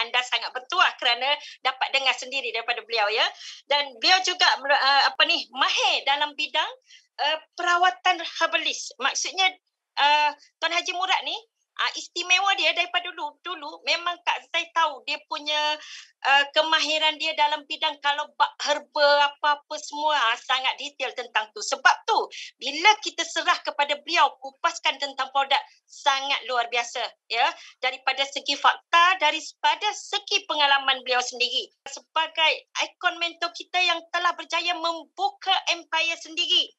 anda sangat bertuah kerana dapat dengar sendiri daripada beliau ya. Dan beliau juga mahir dalam bidang perawatan herbalis. Maksudnya Tuan Haji Murad ni istimewa dia daripada dulu memang Kak Zai tahu dia punya kemahiran dia dalam bidang kalau bab herba apa-apa semua sangat detail tentang tu. Sebab tu bila kita serah kepada beliau kupaskan tentang produk sangat luar biasa ya, daripada segi fakta, daripada segi pengalaman beliau sendiri sebagai ikon mentor kita yang telah berjaya membuka empire sendiri.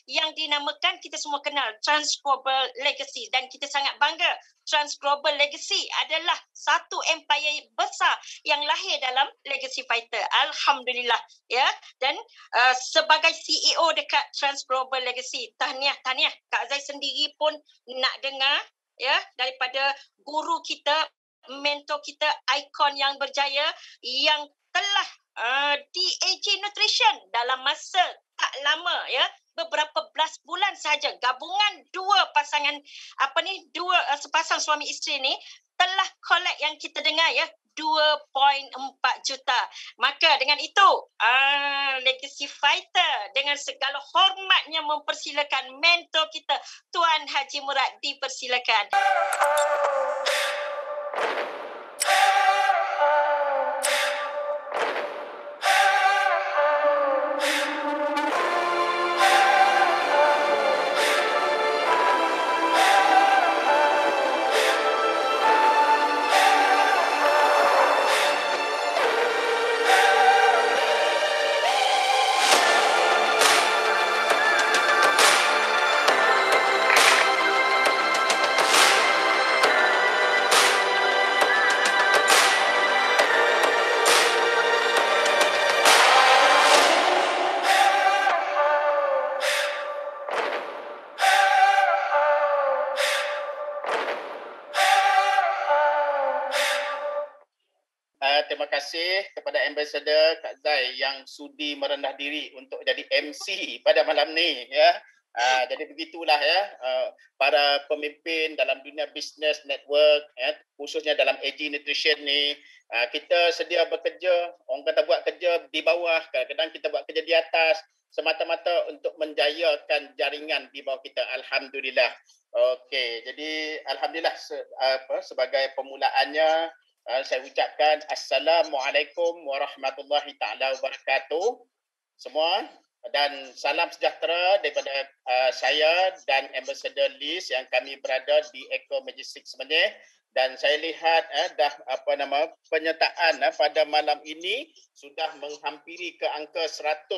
Yang dinamakan kita semua kenal Trans Global Legacy, dan kita sangat bangga Trans Global Legacy adalah satu empire besar yang lahir dalam Legacy Fighter. Alhamdulillah ya. Dan sebagai CEO dekat Trans Global Legacy, tahniah Kak Zai sendiri pun nak dengar ya daripada guru kita, mentor kita, ikon yang berjaya yang telah di AG Nutrition dalam masa tak lama ya, beberapa belas bulan saja, gabungan sepasang suami isteri ni telah collect yang kita dengar ya 2.4 juta. Maka dengan itu Legacy Fighter dengan segala hormatnya mempersilakan mentor kita Tuan Haji Murad, dipersilakan. Terima kasih kepada Ambassador Kak Zai yang sudi merendah diri untuk jadi MC pada malam ni ya. Jadi begitulah ya, para pemimpin dalam dunia bisnes network ya, khususnya dalam AG Nutrition ni, kita sedia bekerja, orang kata buat kerja di bawah, kadang-kadang kita buat kerja di atas semata-mata untuk menjayakan jaringan di bawah kita. Alhamdulillah. Okey, jadi alhamdulillah sebagai permulaannya saya ucapkan Assalamualaikum warahmatullahi taala wabarakatuh semua, dan salam sejahtera daripada saya dan Ambassador Liz yang kami berada di Eco Majestic Semenyih. Dan saya lihat penyertaan pada malam ini sudah menghampiri ke angka 180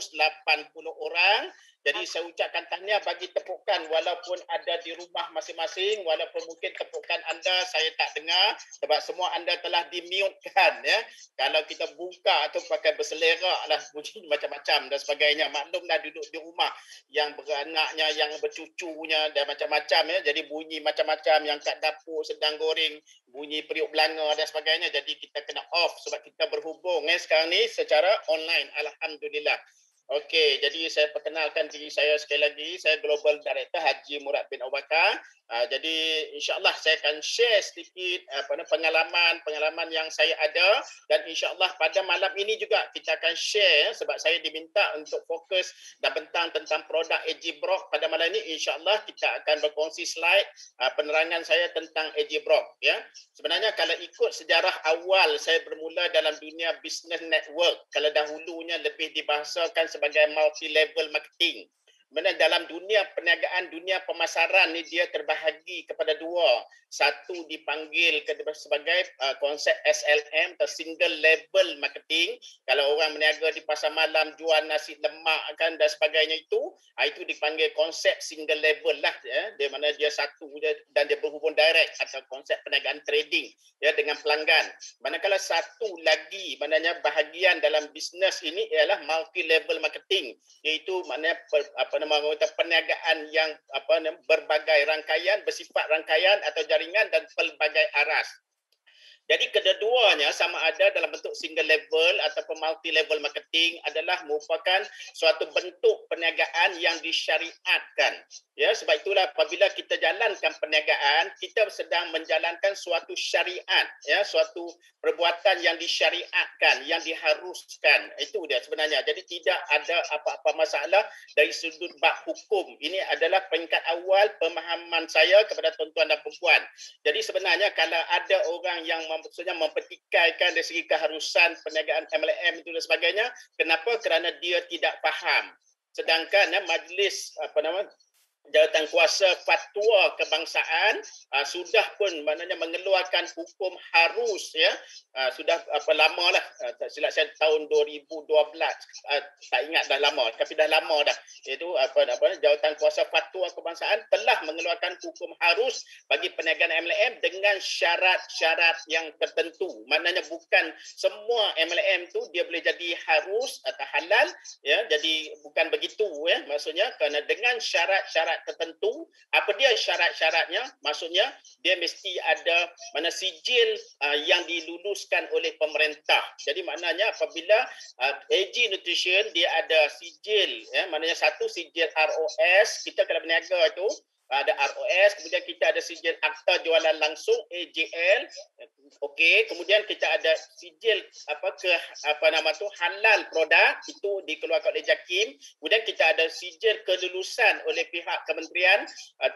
orang. Jadi saya ucapkan tahniah, bagi tepukan walaupun ada di rumah masing-masing, walaupun mungkin tepukan anda saya tak dengar sebab semua anda telah di-mute-kan ya. Kalau kita buka atau pakai berselerak lah bunyi macam-macam dan sebagainya. Maklumlah duduk di rumah yang beranaknya, yang bercucunya dan macam-macam ya. Jadi bunyi macam-macam, yang kat dapur sedang goreng, bunyi periuk belanga dan sebagainya. Jadi kita kena off sebab kita berhubung sekarang ni secara online. Alhamdulillah. Okey, jadi saya perkenalkan diri saya sekali lagi. Saya Global Director Haji Murad bin Abu Bakar. Jadi insya-Allah saya akan share sedikit pengalaman yang saya ada, dan insya-Allah pada malam ini juga kita akan share sebab saya diminta untuk fokus dan bentang tentang produk AG Brock. Pada malam ini insya-Allah kita akan berkongsi slide penerangan saya tentang AG Brock ya. Sebenarnya kalau ikut sejarah awal saya bermula dalam dunia business network, kalau dahulunya lebih dibahasakan sebagai multi level marketing. Mana dalam dunia perniagaan, dunia pemasaran ni dia terbahagi kepada dua. Satu dipanggil sebagai konsep SLM atau single level marketing. Kalau orang berniaga di pasar malam jual nasi lemak kan dan sebagainya itu dipanggil konsep single level lah ya. Di mana dia satu dan dia berhubung direct atau konsep perniagaan trading ya dengan pelanggan. Manakala satu lagi maknanya bahagian dalam bisnes ini ialah multi level marketing, iaitu maknanya perniagaan yang berbagai rangkaian, bersifat rangkaian atau jaringan dan pelbagai aras. Jadi kedua-duanya sama ada dalam bentuk single level ataupun multi level marketing adalah merupakan suatu bentuk perniagaan yang disyariatkan. Ya, sebab itulah apabila kita jalankan perniagaan, kita sedang menjalankan suatu syariat, ya, suatu perbuatan yang disyariatkan, yang diharuskan. Itu dia sebenarnya. Jadi tidak ada apa-apa masalah dari sudut bab hukum. Ini adalah peringkat awal pemahaman saya kepada tuan-tuan dan puan-puan. Jadi sebenarnya kalau ada orang yang maksudnya mempertikaikan dari segi keharusan perniagaan MLM itu dan sebagainya, kenapa? Kerana dia tidak faham. Sedangkan majlis jawatan kuasa fatwa kebangsaan sudah pun maknanya mengeluarkan hukum harus, ya, sudah lama lah, tak silap saya tahun 2012, tak ingat dah lama tapi dah lama dah, iaitu jawatan kuasa fatwa kebangsaan telah mengeluarkan hukum harus bagi perniagaan MLM dengan syarat-syarat yang tertentu. Maknanya bukan semua MLM tu dia boleh jadi harus atau halal, ya, jadi bukan begitu, ya, maksudnya kerana dengan syarat-syarat tertentu. Apa dia syarat-syaratnya? Maksudnya dia mesti ada sijil yang diluluskan oleh pemerintah. Jadi maknanya apabila AG Nutrition dia ada sijil, ya, maknanya satu sijil ROS, kita kalau berniaga itu ada ROS, kemudian kita ada sijil akta jualan langsung AJL. Okey, kemudian kita ada sijil halal produk, itu dikeluarkan oleh JAKIM. Kemudian kita ada sijil kelulusan oleh pihak Kementerian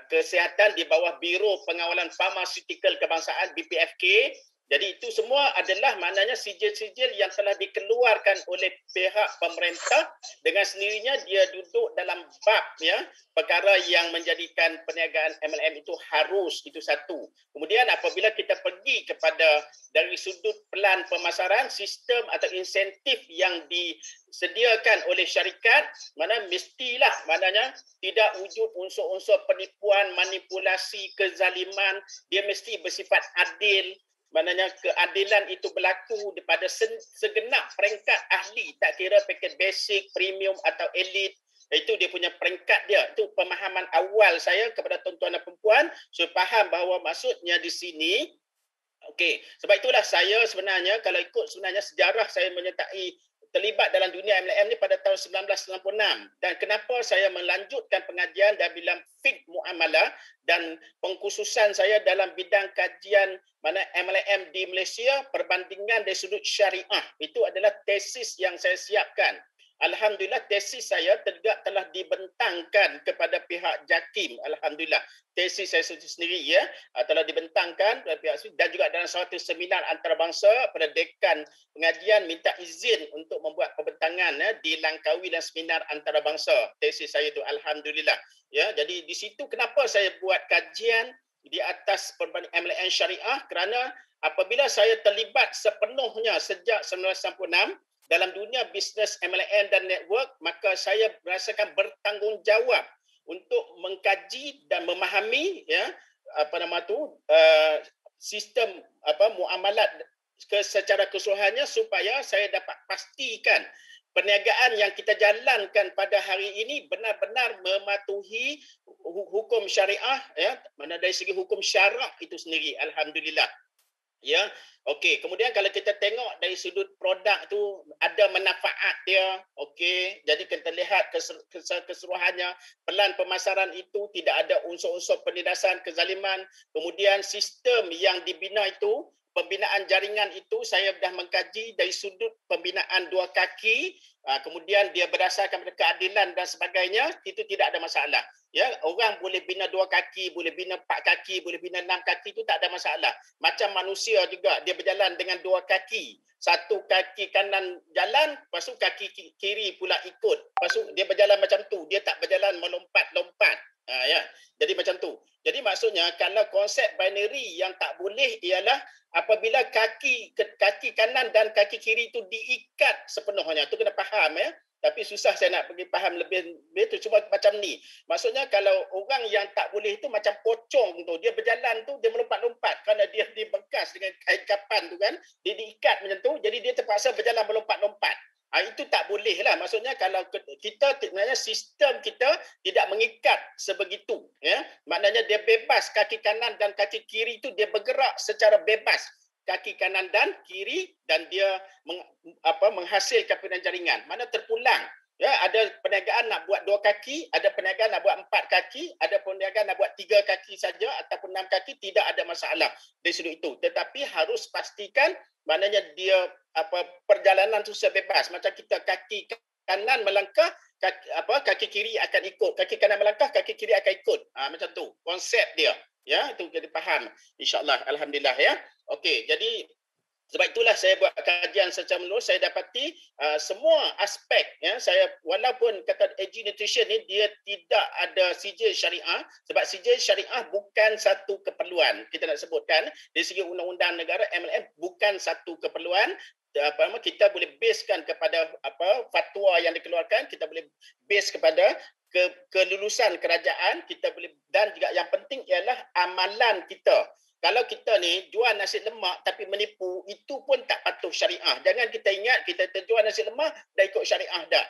Kesihatan di bawah Biro Pengawalan Farmasikal Kebangsaan BPFK. Jadi itu semua adalah maknanya sijil-sijil yang telah dikeluarkan oleh pihak pemerintah, dengan sendirinya dia duduk dalam bab, ya, perkara yang menjadikan perniagaan MLM itu harus. Itu satu. Kemudian apabila kita pergi kepada dari sudut pelan pemasaran, sistem atau insentif yang disediakan oleh syarikat, mana mestilah maknanya tidak wujud unsur-unsur penipuan, manipulasi, kezaliman. Dia mesti bersifat adil. Maknanya keadilan itu berlaku pada segenap peringkat ahli, tak kira paket basic, premium atau elite. Itu dia punya peringkat dia. Itu pemahaman awal saya kepada tuan-tuan dan perempuan. Saya faham bahawa maksudnya di sini, okey, sebab itulah saya sebenarnya kalau ikut sebenarnya sejarah saya menyertai terlibat dalam dunia MLM ni pada tahun 1996. Dan kenapa saya melanjutkan pengajian dalam bidang fiqh muamalah dan pengkhususan saya dalam bidang kajian mana MLM di Malaysia, perbandingan dari sudut syariah. Itu adalah tesis yang saya siapkan. Alhamdulillah tesis saya telah dibentangkan kepada pihak JAKIM. Alhamdulillah tesis saya sendiri, ya, telah dibentangkan kepada pihak, dan juga dalam suatu seminar antarabangsa pada dekan pengajian minta izin untuk membuat pembentangan, ya, di Langkawi dan seminar antarabangsa. Tesis saya itu alhamdulillah, ya. Jadi di situ kenapa saya buat kajian di atas perbandingan MLM syariah, kerana apabila saya terlibat sepenuhnya sejak 1996 dalam dunia bisnes MLM dan network, maka saya merasakan bertanggungjawab untuk mengkaji dan memahami, ya, sistem muamalat secara keseluruhannya, supaya saya dapat pastikan perniagaan yang kita jalankan pada hari ini benar-benar mematuhi hukum syariah, ya, mana dari segi hukum syarak itu sendiri. Alhamdulillah. Ya, okey. Kemudian kalau kita tengok dari sudut produk tu ada manfaat dia, okey. Jadi kita lihat keseluruhannya, pelan pemasaran itu tidak ada unsur-unsur penindasan, kezaliman. Kemudian sistem yang dibina itu, pembinaan jaringan itu saya dah mengkaji dari sudut pembinaan dua kaki, kemudian dia berdasarkan pada keadilan dan sebagainya, itu tidak ada masalah. Ya, orang boleh bina dua kaki, boleh bina 4 kaki, boleh bina 6 kaki, itu tak ada masalah. Macam manusia juga, dia berjalan dengan dua kaki. Satu kaki kanan jalan, lepas tu kaki kiri pula ikut. Lepas tu dia berjalan macam tu, dia tak berjalan melompat-lompat. Ya. Jadi macam tu. Jadi maksudnya kalau konsep binary yang tak boleh ialah apabila kaki kanan dan kaki kiri itu diikat sepenuhnya. Itu kena faham, ya. Tapi susah saya nak pergi faham lebih tu, cuma macam ni. Maksudnya kalau orang yang tak boleh itu macam pocong tu, dia berjalan tu dia melompat-lompat kerana dia dibekas dengan kain kapan tu kan, dia diikat macam tu, jadi dia terpaksa berjalan melompat-lompat. Itu tak boleh lah. Maksudnya kalau kita, sebenarnya sistem kita tidak mengikat sebegitu, ya. Maknanya dia bebas, kaki kanan dan kaki kiri itu dia bergerak secara bebas. kaki kanan dan kiri, dan dia menghasilkan pimpinan jaringan. Mana terpulang. Ya, ada perniagaan nak buat 2 kaki, ada perniagaan nak buat 4 kaki, ada perniagaan nak buat 3 kaki saja ataupun 6 kaki, tidak ada masalah dari sudut itu. Tetapi harus pastikan maknanya dia perjalanan tu sebebas. Macam kita kaki kanan melangkah, kaki kiri akan ikut. Kaki kanan melangkah, kaki kiri akan ikut. Macam tu konsep dia. Ya, itu jadi faham. InsyaAllah, alhamdulillah ya. Okey, jadi sebab itulah saya buat kajian secara menurut, saya dapati semua aspek, ya, saya walaupun kata AG Nutrition ni dia tidak ada sijil syariah, sebab sijil syariah bukan satu keperluan. Kita nak sebutkan dari segi undang-undang negara MLM bukan satu keperluan. Kita boleh basekan kepada fatwa yang dikeluarkan, kita boleh base kepada kelulusan kerajaan, kita boleh, dan juga yang penting ialah amalan kita. Kalau kita ni jual nasi lemak tapi menipu, itu pun tak patuh syariah. Jangan kita ingat kita terjual nasi lemak dah ikut syariah dah.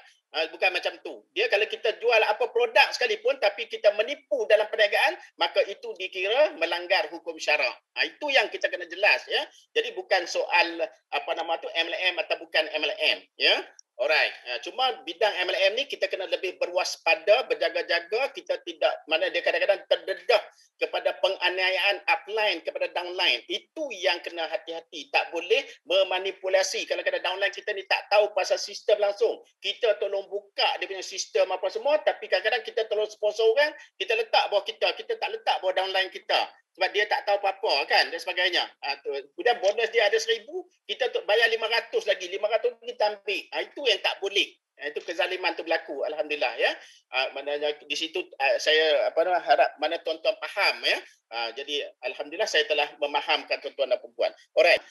Bukan macam tu. Dia kalau kita jual apa produk sekalipun tapi kita menipu dalam perniagaan, maka itu dikira melanggar hukum syarak. Itu yang kita kena jelas, ya. Jadi bukan soal MLM atau bukan MLM, ya. Alright. Cuma bidang MLM ni kita kena lebih berwaspada, berjaga-jaga, kita tidak, mana dia kadang-kadang terdedah kepada penganiayaan upline kepada downline. Itu yang kena hati-hati. Tak boleh memanipulasi. Kalau downline kita ni tak tahu pasal sistem langsung, kita tolong buka dia punya sistem apa semua, tapi kadang-kadang kita tolong sponsor orang, kita letak bawah kita tak letak bawah downline kita. Sebab dia tak tahu apa-apa kan dan sebagainya. Kemudian bonus dia ada 1,000, kita bayar 500 lagi. 500 kita ambil. Itu yang tak boleh. Itu kezaliman tu berlaku, alhamdulillah, ya. Maknanya di situ saya harap mana tuan-tuan faham, ya. Jadi alhamdulillah saya telah memahamkan tuan-tuan dan puan-puan. Alright.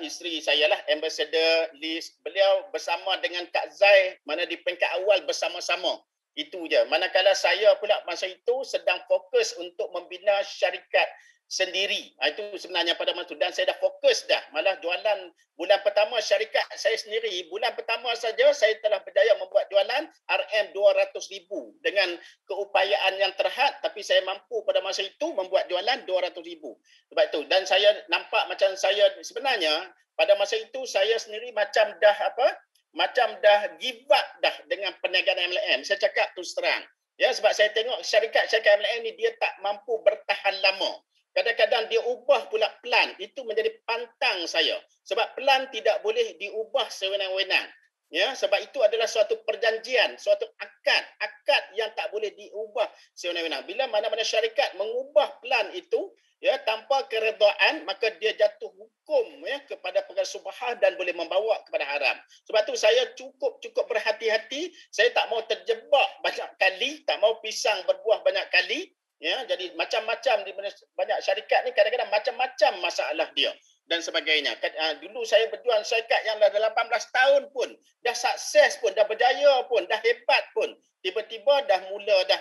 Isteri saya lah Ambassador Liz, beliau bersama dengan Kak Zai, mana di peringkat awal bersama-sama. Itu je. Manakala saya pula masa itu sedang fokus untuk membina syarikat sendiri. Itu sebenarnya pada masa itu. Dan saya dah fokus dah. Malah jualan bulan pertama syarikat saya sendiri. Bulan pertama saja saya telah berjaya membuat jualan RM200,000 dengan keupayaan yang terhad. Tapi saya mampu pada masa itu membuat jualan RM200,000. Sebab itu. Dan saya nampak macam saya sebenarnya pada masa itu saya sendiri macam dah give up dah dengan perniagaan MLM. Saya cakap terus terang. Ya, sebab saya tengok syarikat MLM ni dia tak mampu bertahan lama. Kadang-kadang dia ubah pula plan. Itu menjadi pantang saya. Sebab plan tidak boleh diubah sewenang-wenang. Ya, sebab itu adalah suatu perjanjian, suatu akad yang tak boleh diubah sewenang-wenang. Bila mana-mana syarikat mengubah plan itu, ya, tanpa keredaan, maka dia jatuh hukum, ya, kepada perkara subhah dan boleh membawa kepada haram. Sebab tu saya cukup berhati-hati. Saya tak mau terjebak banyak kali, tak mau pisang berbuah banyak kali. Ya, jadi macam-macam di banyak syarikat ni kadang-kadang macam-macam masalah dia dan sebagainya. Dulu saya berjuang syarikat yang dah 18 tahun pun, dah sukses pun, dah berjaya pun, dah hebat pun. Tiba-tiba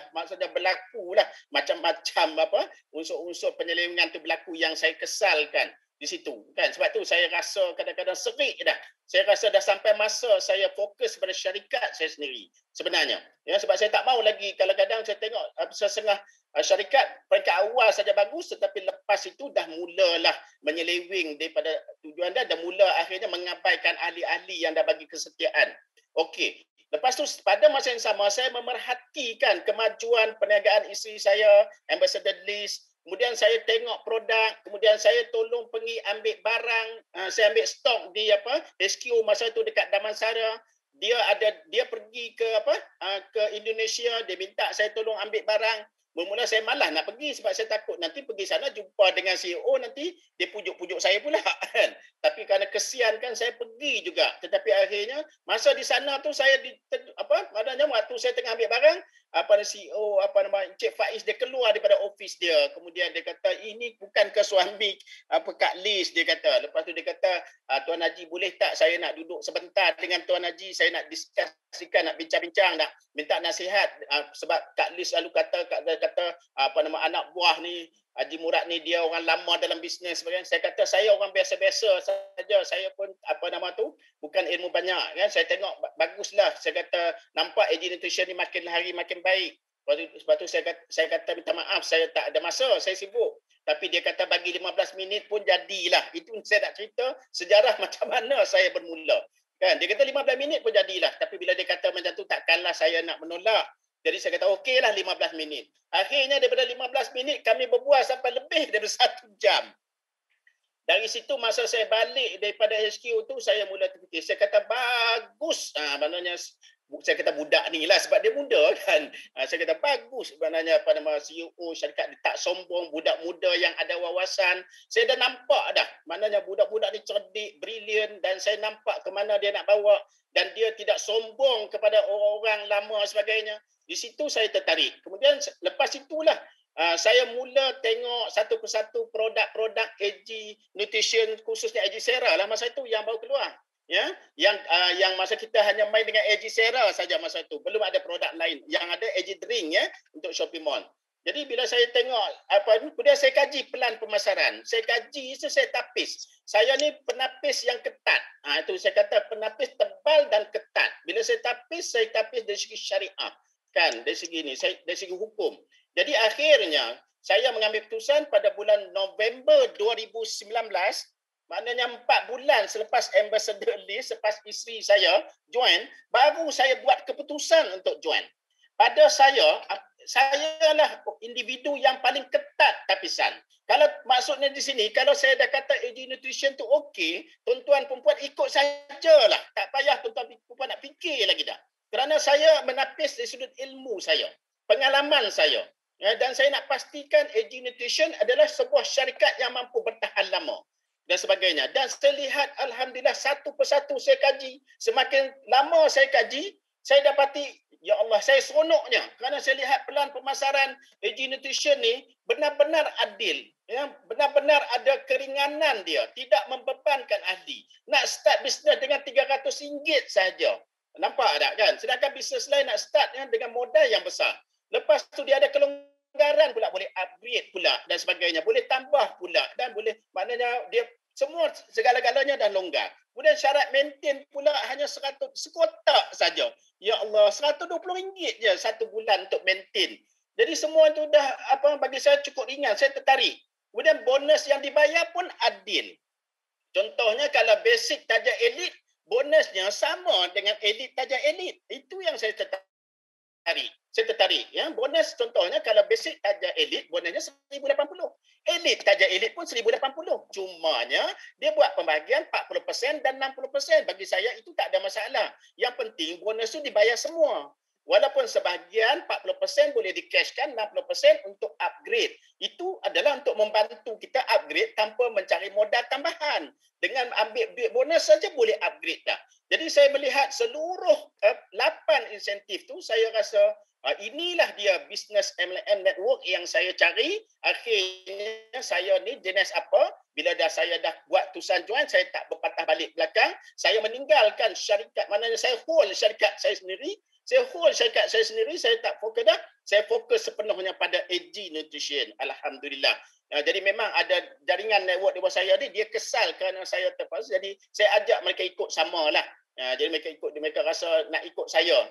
maksudnya berlaku lah macam-macam unsur-unsur penyelewengan tu berlaku yang saya kesalkan di situ kan. Sebab tu saya rasa kadang-kadang serik dah. Saya rasa dah sampai masa saya fokus pada syarikat saya sendiri sebenarnya. Ya, sebab saya tak mau lagi kadang-kadang saya tengok setengah syarikat peringkat awal saja bagus, tetapi lepas itu dah mulalah menyeleweng daripada tujuan dia, dah mula akhirnya mengabaikan ahli-ahli yang dah bagi kesetiaan. Okey. Lepas tu pada masa yang sama saya memerhatikan kemajuan perniagaan isteri saya, Ambassador Liz. Kemudian saya tengok produk, kemudian saya tolong pergi ambil barang, saya ambil stok di HQ masa itu dekat Damansara. Dia pergi ke Indonesia, dia minta saya tolong ambil barang. Mula-mula saya malas nak pergi sebab saya takut nanti pergi sana jumpa dengan CEO, nanti dia pujuk-pujuk saya pula kan. Tapi kerana kesian kan saya pergi juga. Tetapi akhirnya masa di sana tu saya maknanya waktu saya tengah ambil barang, CEO Encik Faiz dia keluar daripada office dia. Kemudian dia kata, ini bukan ke suami Kak Liz, dia kata. Lepas tu dia kata, Tuan Haji boleh tak saya nak duduk sebentar dengan Tuan Haji, saya nak diskusikan, nak bincang-bincang, nak minta nasihat sebab Kak Liz selalu kata anak buah ni Haji Murad ni dia orang lama dalam bisnes sebagainya. Saya kata saya orang biasa-biasa saja. Saya pun bukan ilmu banyak kan. Saya tengok baguslah. Saya kata nampak AG Nutrition ni makin hari makin baik. Sebab tu saya kata minta maaf, saya tak ada masa, saya sibuk. Tapi dia kata bagi 15 minit pun jadilah. Itu saya nak cerita sejarah macam mana saya bermula. Kan? Dia kata 15 minit pun jadilah. Tapi bila dia kata macam tu, takkanlah saya nak menolak. Jadi saya kata okeylah 15 minit. Akhirnya daripada 15 minit kami berbual sampai lebih daripada 1 jam. Dari situ masa saya balik daripada HQ tu, saya mula terfikir. Saya kata bagus. Maknanya saya kata budak ni lah sebab dia muda kan. Saya kata bagus maknanya apa nama CEO syarikat dia tak sombong, budak muda yang ada wawasan. Saya dah nampak dah. Maknanya budak-budak ni cerdik, brilian dan saya nampak ke mana dia nak bawa dan dia tidak sombong kepada orang-orang lama dan sebagainya. Di situ saya tertarik. Kemudian lepas itulah saya mula tengok satu persatu produk-produk AG Nutrition khususnya AG Sera lah masa itu yang baru keluar. Ya, yang masa kita hanya main dengan AG Sera saja masa itu, belum ada produk lain. Yang ada AG Drink ya untuk Shopping Mall. Jadi bila saya tengok kemudian saya kaji pelan pemasaran. Saya kaji itu saya tapis. Saya ni penapis yang ketat. Itu saya kata penapis tebal dan ketat. Bila saya tapis dari segi syariah. Kan, dari segi ni, dari segi hukum. Jadi akhirnya saya mengambil keputusan pada bulan November 2019. Maknanya 4 bulan selepas ambassador list, selepas isteri saya join, baru saya buat keputusan untuk join. Pada saya lah individu yang paling ketat tapisan. Kalau maksudnya di sini, kalau saya dah kata AG Nutrition tu okey, tuan-tuan perempuan ikut sajalah. Tak payah tuan-tuan perempuan nak fikir lagi dah. Kerana saya menapis dari sudut ilmu saya, pengalaman saya. Dan saya nak pastikan AG Nutrition adalah sebuah syarikat yang mampu bertahan lama. Dan sebagainya. Dan saya lihat Alhamdulillah satu persatu saya kaji. Semakin lama saya kaji, saya dapati, ya Allah, saya seronoknya. Kerana saya lihat pelan pemasaran AG Nutrition ni benar-benar adil. Ya, benar-benar ada keringanan dia. Tidak membebankan ahli. Nak start bisnes dengan RM300 saja. Nampak tak kan? Sedangkan bisnes lain nak start dengan modal yang besar. Lepas tu dia ada kelonggaran pula, boleh upgrade pula dan sebagainya. Boleh tambah pula dan boleh, maknanya dia semua segala-galanya dah longgar. Kemudian syarat maintain pula hanya 100 sekotak saja. Ya Allah, RM120 je satu bulan untuk maintain. Jadi semua itu dah bagi saya cukup ringan, saya tertarik. Kemudian bonus yang dibayar pun adil. Contohnya kalau basic darjah elit, bonusnya sama dengan elit darjah elit. Itu yang saya tertarik. Saya tertarik. Ya. Bonus contohnya kalau basic darjah elit, bonusnya 1,080. Elit darjah elit pun 1,080. Cumanya dia buat pembahagian 40% dan 60%. Bagi saya itu tak ada masalah. Yang penting bonus itu dibayar semua. Walaupun sebahagian 40% boleh di-cashkan, 60% untuk upgrade. Itu adalah untuk membantu kita upgrade tanpa mencari modal tambahan. Dengan ambil duit bonus saja boleh upgrade dah. Jadi saya melihat seluruh 8 insentif tu, saya rasa inilah dia bisnes MLM network yang saya cari. Akhirnya saya ni jenis apa? Bila saya dah buat tulisan join, saya tak berpatah balik belakang. Saya meninggalkan syarikat, maknanya saya hold syarikat saya sendiri. Saya tak fokus dah. Saya fokus sepenuhnya pada AG Nutrition. Alhamdulillah. Jadi memang ada jaringan network di bawah saya ni, dia kesal kerana saya terpaksa. Jadi saya ajak mereka ikut samalah. Jadi mereka rasa nak ikut saya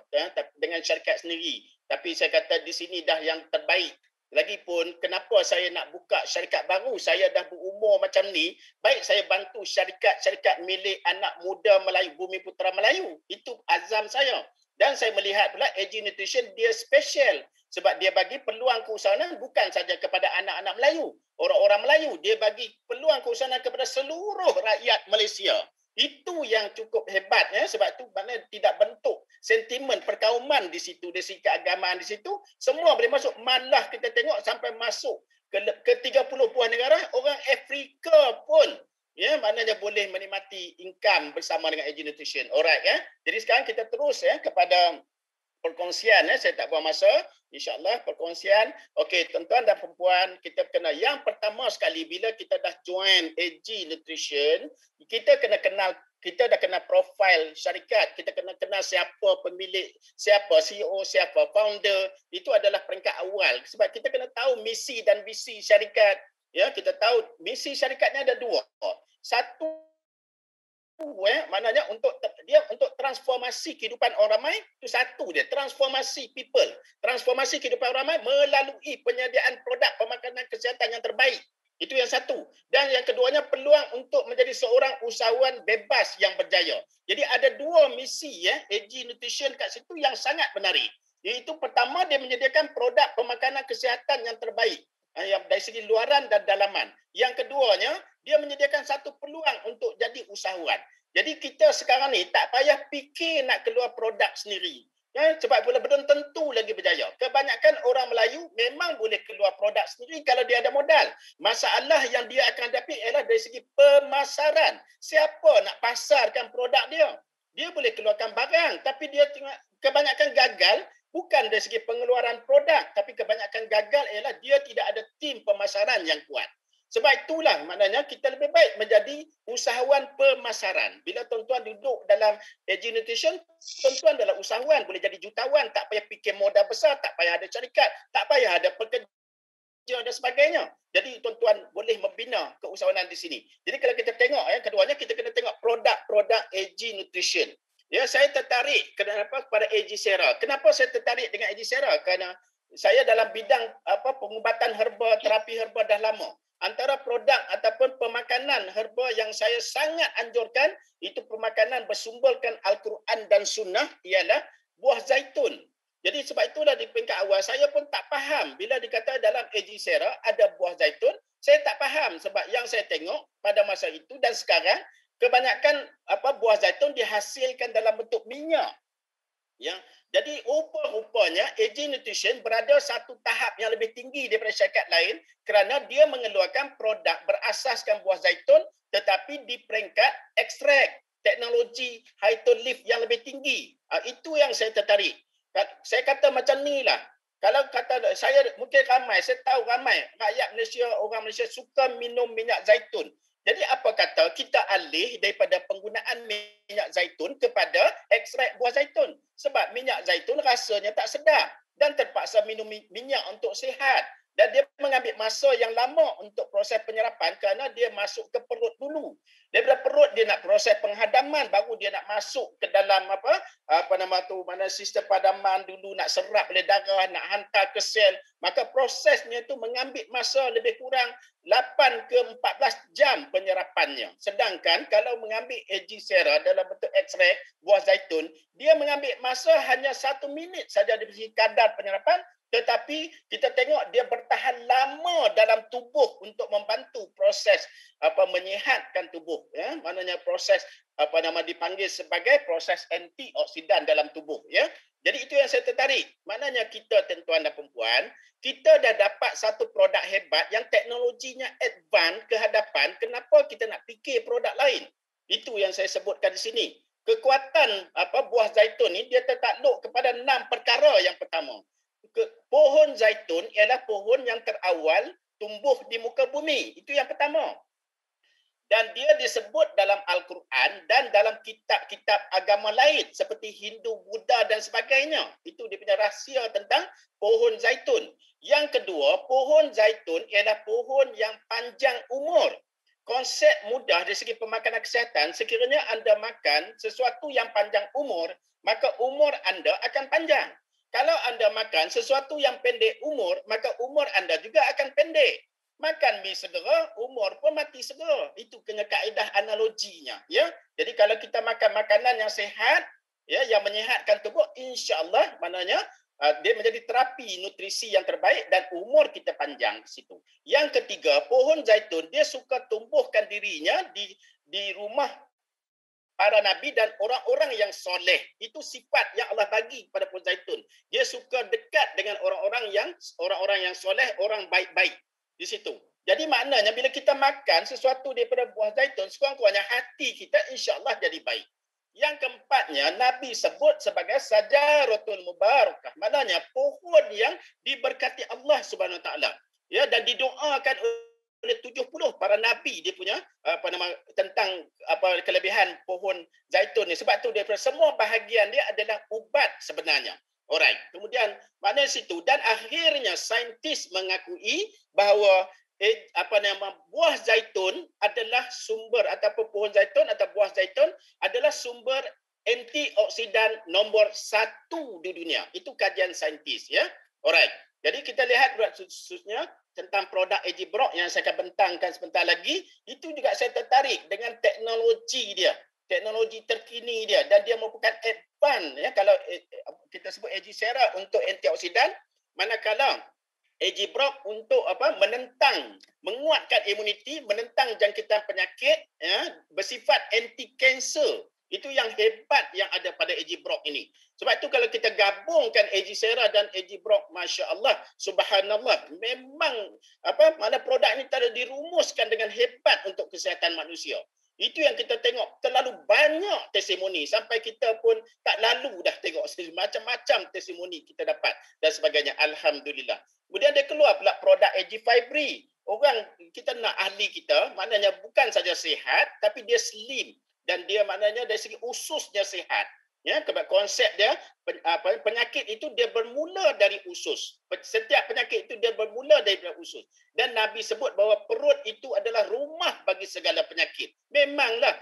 dengan syarikat sendiri. Tapi saya kata di sini dah yang terbaik. Lagipun kenapa saya nak buka syarikat baru? Saya dah berumur macam ni, baik saya bantu syarikat-syarikat milik anak muda Melayu, Bumi Putera Melayu. Itu azam saya. Dan saya melihat pula AG Nutrition dia special sebab dia bagi peluang keusahawanan bukan saja kepada anak-anak Melayu, orang-orang Melayu. Dia bagi peluang keusahawanan kepada seluruh rakyat Malaysia. Itu yang cukup hebat ya, sebab itu maknanya tidak bentuk sentimen perkauman di situ, dari segi keagamaan di situ, semua boleh masuk. Malah kita tengok sampai masuk ke 30 buah negara, orang Afrika pun ya, maknanya boleh menikmati income bersama dengan AG Nutrition. Alright ya. Jadi sekarang kita terus ya kepada perkongsian ya. Saya tak buang masa. InsyaAllah perkongsian. Okey, tuan-tuan dan perempuan, kita kena yang pertama sekali bila kita dah join AG Nutrition, kita kena kenal, kita dah kenal profil syarikat, kita kena kenal siapa pemilik, siapa CEO, siapa founder. Itu adalah peringkat awal sebab kita kena tahu misi dan visi syarikat. Ya, kita tahu misi syarikatnya ada 2. Satu maknanya untuk transformasi kehidupan orang ramai, itu satu dia, transformasi people, transformasi kehidupan orang ramai melalui penyediaan produk pemakanan kesihatan yang terbaik. Itu yang satu. Dan yang keduanya peluang untuk menjadi seorang usahawan bebas yang berjaya. Jadi ada dua misi ya AG Nutrition kat situ yang sangat menarik. Iaitu pertama dia menyediakan produk pemakanan kesihatan yang terbaik. Yang dari segi luaran dan dalaman. Yang keduanya dia menyediakan satu peluang untuk jadi usahawan. Jadi kita sekarang ni tak payah fikir nak keluar produk sendiri. Ya, sebab belum tentu lagi berjaya. Kebanyakan orang Melayu memang boleh keluar produk sendiri kalau dia ada modal. Masalah yang dia akan hadapi ialah dari segi pemasaran. Siapa nak pasarkan produk dia? Dia boleh keluarkan barang, tapi dia kebanyakan gagal bukan dari segi pengeluaran produk, tapi kebanyakan gagal ialah dia tidak ada tim pemasaran yang kuat. Sebab itulah maknanya kita lebih baik menjadi usahawan pemasaran. Bila tuan-tuan duduk dalam AG Nutrition, tuan-tuan adalah usahawan, boleh jadi jutawan, tak payah fikir modal besar, tak payah ada syarikat, tak payah ada pekerja dan sebagainya. Jadi tuan-tuan boleh membina keusahawanan di sini. Jadi kalau kita tengok, keduanya kita kena tengok produk-produk AG Nutrition. Ya, saya tertarik kepada AG Sera. Kenapa saya tertarik dengan AG Sera? Kerana saya dalam bidang pengubatan herba, terapi herba dah lama. Antara produk ataupun pemakanan herba yang saya sangat anjurkan itu pemakanan bersumberkan Al-Quran dan Sunnah ialah buah zaitun. Jadi sebab itulah di peringkat awal saya pun tak faham bila dikata dalam AG Sera ada buah zaitun. Saya tak faham sebab yang saya tengok pada masa itu dan sekarang kebanyakan buah zaitun dihasilkan dalam bentuk minyak. Ya. Jadi rupa-rupanya AG Nutrition berada satu tahap yang lebih tinggi daripada syarikat lain kerana dia mengeluarkan produk berasaskan buah zaitun tetapi di peringkat ekstrak teknologi hydrolysis yang lebih tinggi. Itu yang saya tertarik. Saya kata macam ni lah. Kalau kata saya mungkin ramai, saya tahu ramai rakyat Malaysia, orang Malaysia suka minum minyak zaitun. Jadi apa kata kita alih daripada penggunaan minyak zaitun kepada ekstrak buah zaitun. Sebab minyak zaitun rasanya tak sedap dan terpaksa minum minyak untuk sihat. Dan dia mengambil masa yang lama untuk proses penyerapan kerana dia masuk ke perut dulu. Daripada perut dia nak proses penghadaman baru dia nak masuk ke dalam sistem padaman dulu nak serap oleh darah, nak hantar ke sel. Maka prosesnya itu mengambil masa lebih kurang 8 ke 14 jam penyerapannya. Sedangkan kalau mengambil AG Sera dalam bentuk ekstrak buah zaitun, dia mengambil masa hanya 1 minit saja dari segi kadar penyerapan. Tetapi kita tengok dia bertahan lama dalam tubuh untuk membantu proses menyihatkan tubuh. Ya? Maknanya proses dipanggil sebagai proses antioksidan dalam tubuh. Ya? Jadi itu yang saya tertarik. Maknanya kita tuan-tuan dan perempuan, kita dah dapat satu produk hebat yang teknologinya advance ke hadapan. Kenapa kita nak fikir produk lain? Itu yang saya sebutkan di sini. Kekuatan buah zaitun ni dia tertakluk kepada 6 perkara yang pertama. Pohon zaitun ialah pohon yang terawal tumbuh di muka bumi. Itu yang pertama. Dan dia disebut dalam Al-Quran dan dalam kitab-kitab agama lain seperti Hindu, Buddha dan sebagainya. Itu dia punya rahsia tentang pohon zaitun. Yang kedua, pohon zaitun ialah pohon yang panjang umur. Konsep mudah dari segi pemakanan kesihatan, sekiranya anda makan sesuatu yang panjang umur, maka umur anda akan panjang. Kalau anda makan sesuatu yang pendek umur, maka umur anda juga akan pendek. Makan mie segera, umur pun mati segera. Itu kena kaedah analoginya. Ya? Jadi kalau kita makan makanan yang sehat, ya, yang menyihatkan tubuh, insya-Allah maknanya dia menjadi terapi nutrisi yang terbaik dan umur kita panjang di situ. Yang ketiga, pohon zaitun dia suka tumbuhkan dirinya di rumah para nabi dan orang-orang yang soleh. Itu sifat yang Allah bagi kepada pohon zaitun. Dia suka dekat dengan orang-orang yang soleh, orang baik-baik di situ. Jadi maknanya bila kita makan sesuatu daripada buah zaitun, sekurang-kurangnya hati kita insya-Allah jadi baik. Yang keempatnya, Nabi sebut sebagai sajaratul mubarakah. Maknanya pohon yang diberkati Allah Subhanahu Wa Taala. Ya, dan didoakan oleh 70 para nabi dia punya tentang kelebihan pohon zaitun ni. Sebab tu daripada semua bahagian dia adalah ubat sebenarnya. Alright. Kemudian mana situ dan akhirnya saintis mengakui bahawa buah zaitun adalah sumber ataupun pohon zaitun atau buah zaitun adalah sumber antioksidan nombor 1 di dunia. Itu kajian saintis, ya. Alright. Jadi kita lihat khususnya tentang produk AG Brock yang saya akan bentangkan sebentar lagi, itu juga saya tertarik dengan teknologi dia, teknologi terkini dia, dan dia merupakan advance ya, kalau kita sebut AG Sera untuk antioksidan, manakala AG Brock untuk menentang, menguatkan imuniti, menentang jangkitan penyakit ya, bersifat anti kanser. Itu yang hebat yang ada pada AG Brock ini. Sebab itu kalau kita gabungkan AG Sera dan AG Brock, Masya Allah, Subhanallah, memang mana produk ini telah dirumuskan dengan hebat untuk kesihatan manusia. Itu yang kita tengok, terlalu banyak testimoni sampai kita pun tak lalu dah tengok macam-macam testimoni kita dapat dan sebagainya. Alhamdulillah. Kemudian dia keluar pula produk AG Fibri. Orang kita nak ahli kita, maknanya bukan saja sihat tapi dia slim dan dia maknanya dari segi ususnya sihat. Ya, konsep dia penyakit itu dia bermula dari usus. Setiap penyakit itu dia bermula dari usus. Dan Nabi sebut bahawa perut itu adalah rumah bagi segala penyakit. Memanglah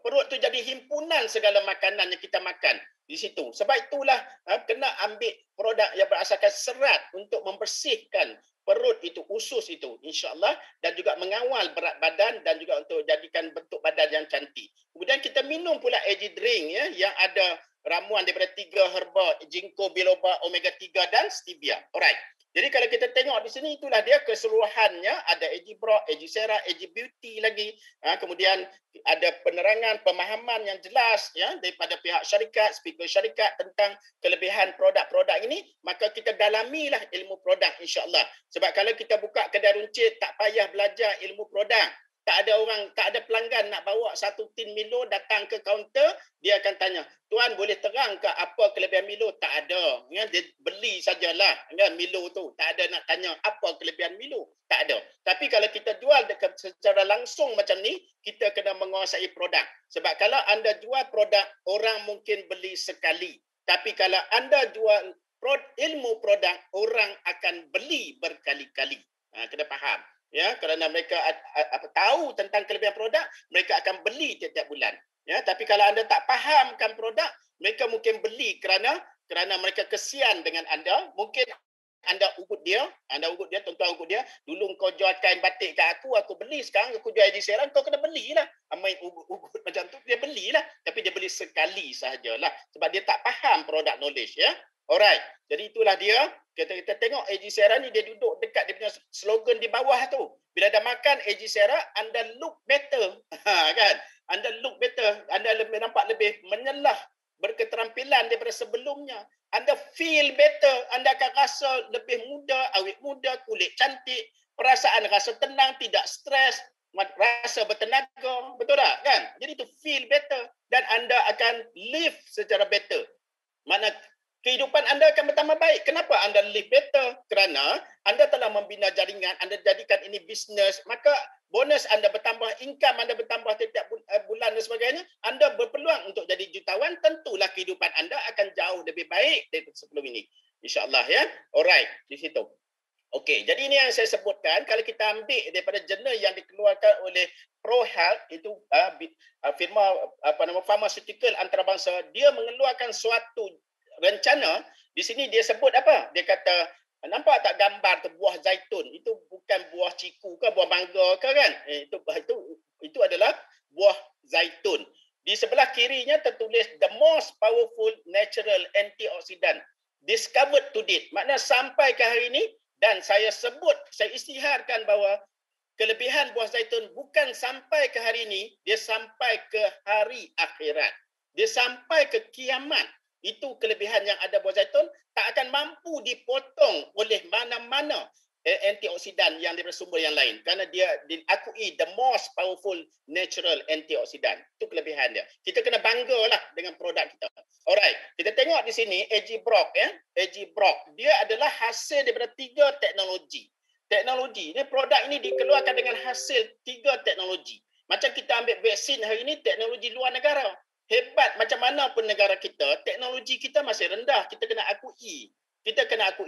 perut itu jadi himpunan segala makanan yang kita makan di situ. Sebab itulah kena ambil produk yang berasaskan serat untuk membersihkan perut itu, usus itu, insya-Allah, dan juga mengawal berat badan dan juga untuk jadikan bentuk badan yang cantik. Kemudian kita minum pula AG drink ya, yang ada ramuan daripada 3 herba, ginkgo biloba, omega 3 dan stevia. Alright. Jadi kalau kita tengok di sini, itulah dia keseluruhannya. Ada AG Brock, AG Sera, AG Beauty lagi. Kemudian ada penerangan, pemahaman yang jelas ya daripada pihak syarikat, speaker syarikat tentang kelebihan produk-produk ini. Maka kita dalamilah ilmu produk, insya-Allah. Sebab kalau kita buka kedai runcit, tak payah belajar ilmu produk. Tak ada pelanggan nak bawa satu tin Milo datang ke kaunter, dia akan tanya, "Tuan boleh terang ke apa kelebihan Milo?" Tak ada. Ya, dia beli sajalah kan Milo tu. Tak ada nak tanya apa kelebihan Milo. Tak ada. Tapi kalau kita jual secara langsung macam ni, kita kena menguasai produk. Sebab kalau anda jual produk, orang mungkin beli sekali. Tapi kalau anda jual ilmu produk, orang akan beli berkali-kali. Kena faham. Ya, kerana mereka tahu tentang kelebihan produk, mereka akan beli tiap-tiap bulan. Ya, tapi kalau anda tak fahamkan produk, mereka mungkin beli kerana mereka kesian dengan anda. Mungkin anda ugut dia, tuan-tuan ugut dia, dulu kau jual kain batik kat aku beli, sekarang aku jual di Serang, kau kena belilah. Main ugut macam tu, dia belilah. Tapi dia beli sekali sahajalah. Sebab dia tak faham produk knowledge. Ya. Alright, jadi itulah dia. Kita tengok AG Sera ni, dia duduk dekat dia punya slogan di bawah tu. Bila dah makan AG Sera, anda look better. Kan? Anda look better. Anda nampak lebih menyelah, berketerampilan daripada sebelumnya. Anda feel better. Anda akan rasa lebih muda, awet muda, kulit cantik, perasaan rasa tenang, tidak stres, rasa bertenaga. Betul tak? Kan? Jadi itu feel better. Dan anda akan live secara better. Mana kehidupan anda akan bertambah baik. Kenapa anda live better? Kerana anda telah membina jaringan, anda jadikan ini bisnes, maka bonus anda bertambah, income anda bertambah setiap bulan dan sebagainya, anda berpeluang untuk jadi jutawan, tentulah kehidupan anda akan jauh lebih baik daripada sebelum ini. InsyaAllah ya. Alright, di situ. Okey, jadi ini yang saya sebutkan, kalau kita ambil daripada jurnal yang dikeluarkan oleh ProHealth, itu firma pharmaceutical antarabangsa, dia mengeluarkan suatu rencana. Di sini dia sebut apa? Dia kata, nampak tak gambar tu buah zaitun? Itu bukan buah ciku ke, buah mangga ke kan? Itu adalah buah zaitun. Di sebelah kirinya tertulis the most powerful natural antioxidant discovered to date. Maknanya sampai ke hari ini, dan saya isytiharkan bahawa kelebihan buah zaitun bukan sampai ke hari ini, dia sampai ke hari akhirat. Dia sampai ke kiamat. Itu kelebihan yang ada buah zaitun, tak akan mampu dipotong oleh mana-mana antioksidan yang daripada sumber yang lain. Kerana dia diakui the most powerful natural antioksidan. Itu kelebihan dia. Kita kena banggalah dengan produk kita. Alright, kita tengok di sini AG Brock ya. AG Brock, dia adalah hasil daripada 3 teknologi. Teknologi ni, produk ini dikeluarkan dengan hasil 3 teknologi. Macam kita ambil vaksin hari ini, teknologi luar negara. Hebat macam mana pun negara kita, teknologi kita masih rendah. Kita kena akui.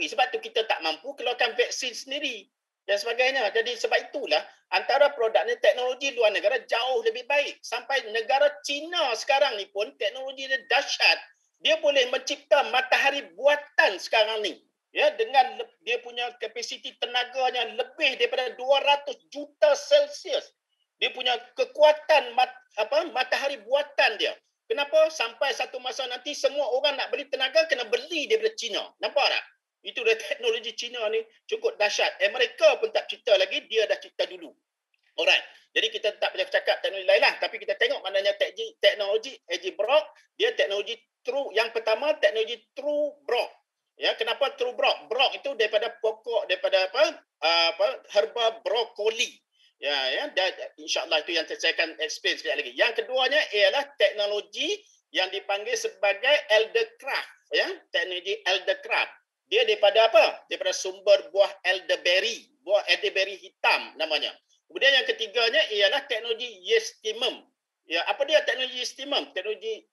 Sebab tu kita tak mampu keluarkan vaksin sendiri dan sebagainya. Jadi sebab itulah antara produk ni, teknologi luar negara jauh lebih baik. Sampai negara China sekarang ni pun teknologi dia dahsyat. Dia boleh mencipta matahari buatan sekarang ni. ya, dengan dia punya kapasiti tenaganya lebih daripada 200 juta Celsius. Dia punya kekuatan matahari buatan dia. Kenapa? Sampai satu masa nanti semua orang nak beli tenaga kena beli daripada China. Nampak tak? Itu dah teknologi China ni cukup dahsyat. Amerika pun tak cipta lagi, dia dah cipta dulu. Alright. Jadi kita tak boleh cakap teknologi lain lah. Tapi kita tengok maknanya teknologi AJ Brock, dia teknologi true. Yang pertama, teknologi true Brock. Ya, kenapa true Brock? Brock itu daripada pokok, daripada herba brokoli. Ya, insyaAllah itu yang saya akan explain sekali lagi. Yang keduanya ialah teknologi yang dipanggil sebagai eldercraft. Ya, teknologi eldercraft. Dia daripada apa? Daripada sumber buah elderberry. Buah elderberry hitam namanya. Kemudian yang ketiganya ialah teknologi yeastimum. Ya, apa dia teknologi yeastimum? Teknologi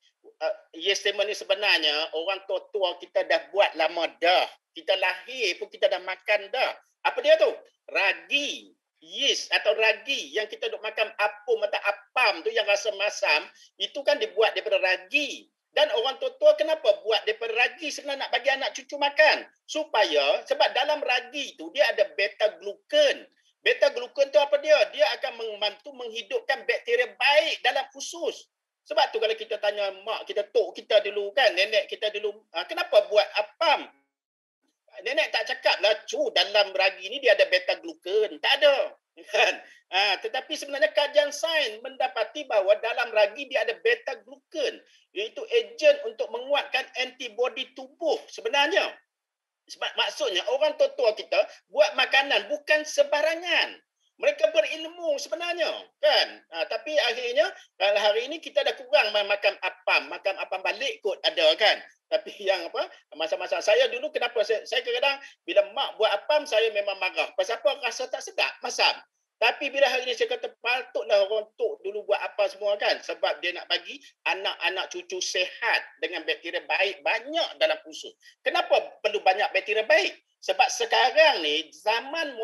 yeastimum ni sebenarnya orang tua-tua kita dah buat lama dah. Kita lahir pun kita dah makan dah. Apa dia tu? Ragi. Yeast atau ragi yang kita duk makan apam atau apam tu yang rasa masam, itu kan dibuat daripada ragi. Dan orang tua-tua kenapa buat daripada ragi sebenarnya nak bagi anak cucu makan? Supaya, sebab dalam ragi tu dia ada beta-glucan. Beta-glucan tu apa dia? Dia akan membantu menghidupkan bakteria baik dalam usus. Sebab tu kalau kita tanya mak kita, tok kita dulu kan, nenek kita dulu, kenapa buat apam? Nenek tak cakap lah, dalam ragi ni dia ada beta-glucan. Tak ada. Kan? Tetapi sebenarnya kajian sains mendapati bahawa dalam ragi dia ada beta-glucan. Iaitu ejen untuk menguatkan antibodi tubuh sebenarnya. Sebab maksudnya orang tua-tua kita buat makanan bukan sebarangan. Mereka berilmu sebenarnya, kan? Tapi akhirnya kalau hari ini kita dah kurang makan apam balik kot ada kan. Tapi yang masa-masa saya dulu kenapa saya kadang-kadang bila mak buat apam saya memang marah. Pasal apa? Rasa tak sedap, masam. Tapi bila hari ini saya kata patutlah orang tok dulu buat apa semua kan, sebab dia nak bagi anak-anak cucu sehat dengan bakteria baik banyak dalam usus. Kenapa perlu banyak bakteria baik? Sebab sekarang ni zaman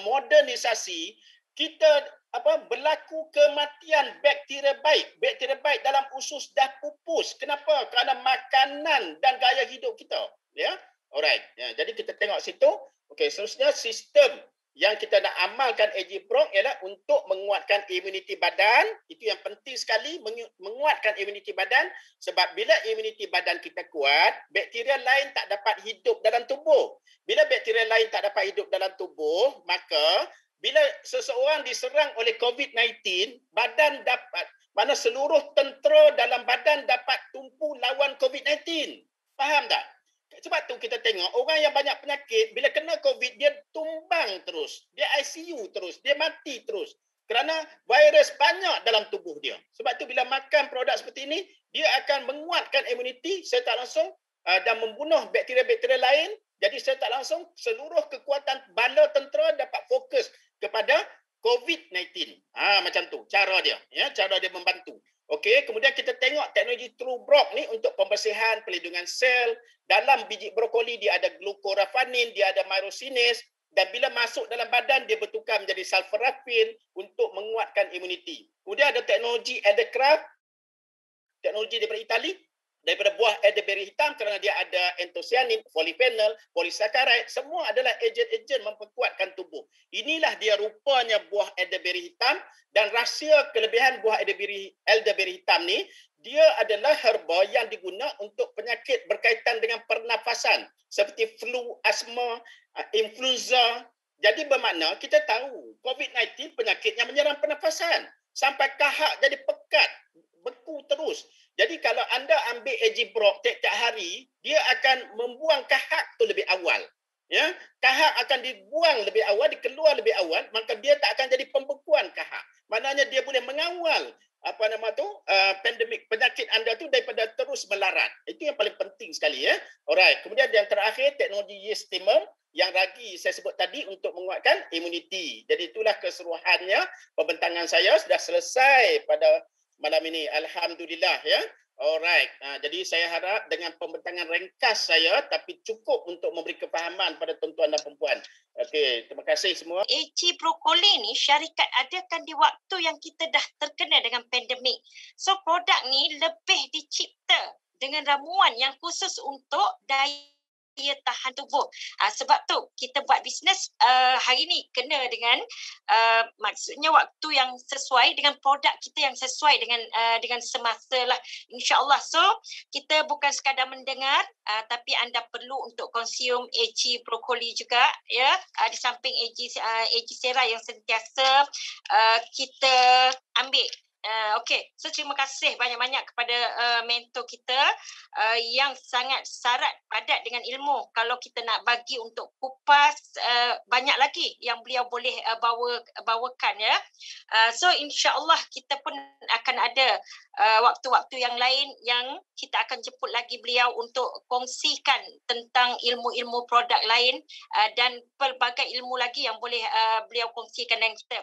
modernisasi, kita berlaku kematian bakteria baik. Bakteria baik dalam usus dah pupus. Kenapa? Kerana makanan dan gaya hidup kita. Ya, alright. Ya, jadi kita tengok situ. Okey, seterusnya sistem yang kita nak amalkan AJ Brock ialah untuk menguatkan imuniti badan. Itu yang penting sekali, menguatkan imuniti badan. Sebab bila imuniti badan kita kuat, bakteria lain tak dapat hidup dalam tubuh. Bila bakteria lain tak dapat hidup dalam tubuh, maka bila seseorang diserang oleh COVID-19, badan dapat, mana seluruh tentera dalam badan dapat tumpu lawan COVID-19. Faham tak? Sebab tu kita tengok orang yang banyak penyakit, bila kena COVID, dia tumbang terus. Dia ICU terus. Dia mati terus. Kerana virus banyak dalam tubuh dia. Sebab tu bila makan produk seperti ini, dia akan menguatkan imuniti secara langsung dan membunuh bakteria-bakteria lain. Jadi secara langsung seluruh kekuatan bala tentera dapat fokus kepada COVID-19. Macam tu cara dia. Ya, cara dia membantu. Okey, kemudian kita tengok teknologi True Brock ni untuk pembersihan, pelindungan sel. Dalam biji brokoli dia ada glucoraphanin, dia ada myrosinase, dan bila masuk dalam badan dia bertukar menjadi sulforaphin untuk menguatkan imuniti. Kemudian ada teknologi eldercraft, teknologi daripada Itali, daripada buah elderberry hitam kerana dia ada anthocyanin, polyphenol, polysaccharide, semua adalah ejen-ejen memperkuatkan tubuh. Inilah dia rupanya buah elderberry hitam, dan rahsia kelebihan buah elderberry hitam ni, dia adalah herba yang diguna untuk penyakit berkaitan dengan pernafasan seperti flu, asma, influenza. Jadi bermakna kita tahu COVID-19 penyakit yang menyerang pernafasan sampai kahak jadi pekat, beku terus. Jadi kalau anda ambil AJ Brock tiap-tiap hari, dia akan membuang kahak tu lebih awal. Ya, kahak akan dibuang lebih awal, dikeluar lebih awal, maka dia tak akan jadi pembekuan kahak. Maknanya dia boleh mengawal pandemik penyakit anda tu daripada terus melarat. Itu yang paling penting sekali ya. Alright, kemudian yang terakhir teknologi yeastimum yang ragi saya sebut tadi untuk menguatkan imuniti. Jadi itulah keseluruhannya pembentangan saya sudah selesai pada malam ini, alhamdulillah ya. Alright. Jadi saya harap dengan pembentangan ringkas saya tapi cukup untuk memberi kefahaman pada tuan-tuan dan puan-puan. Okey, terima kasih semua. AJ Broccoli ni syarikat adakan di waktu yang kita dah terkena dengan pandemik. So produk ni lebih dicipta dengan ramuan yang khusus untuk daya daya tahan tubuh. Sebab tu kita buat bisnes hari ni kena dengan maksudnya waktu yang sesuai dengan produk kita yang sesuai dengan semasa lah, insyaAllah. So kita bukan sekadar mendengar, tapi anda perlu untuk consume AG brokoli juga, ya. Di samping AG Sera yang sentiasa kita ambil. Okey, so terima kasih banyak-banyak kepada mentor kita yang sangat syarat padat dengan ilmu. Kalau kita nak bagi untuk kupas, banyak lagi yang beliau boleh bawakan, ya. So insya-Allah kita pun akan ada waktu-waktu yang lain yang kita akan jemput lagi beliau untuk kongsikan tentang ilmu-ilmu produk lain dan pelbagai ilmu lagi yang boleh beliau kongsikan dengan kita.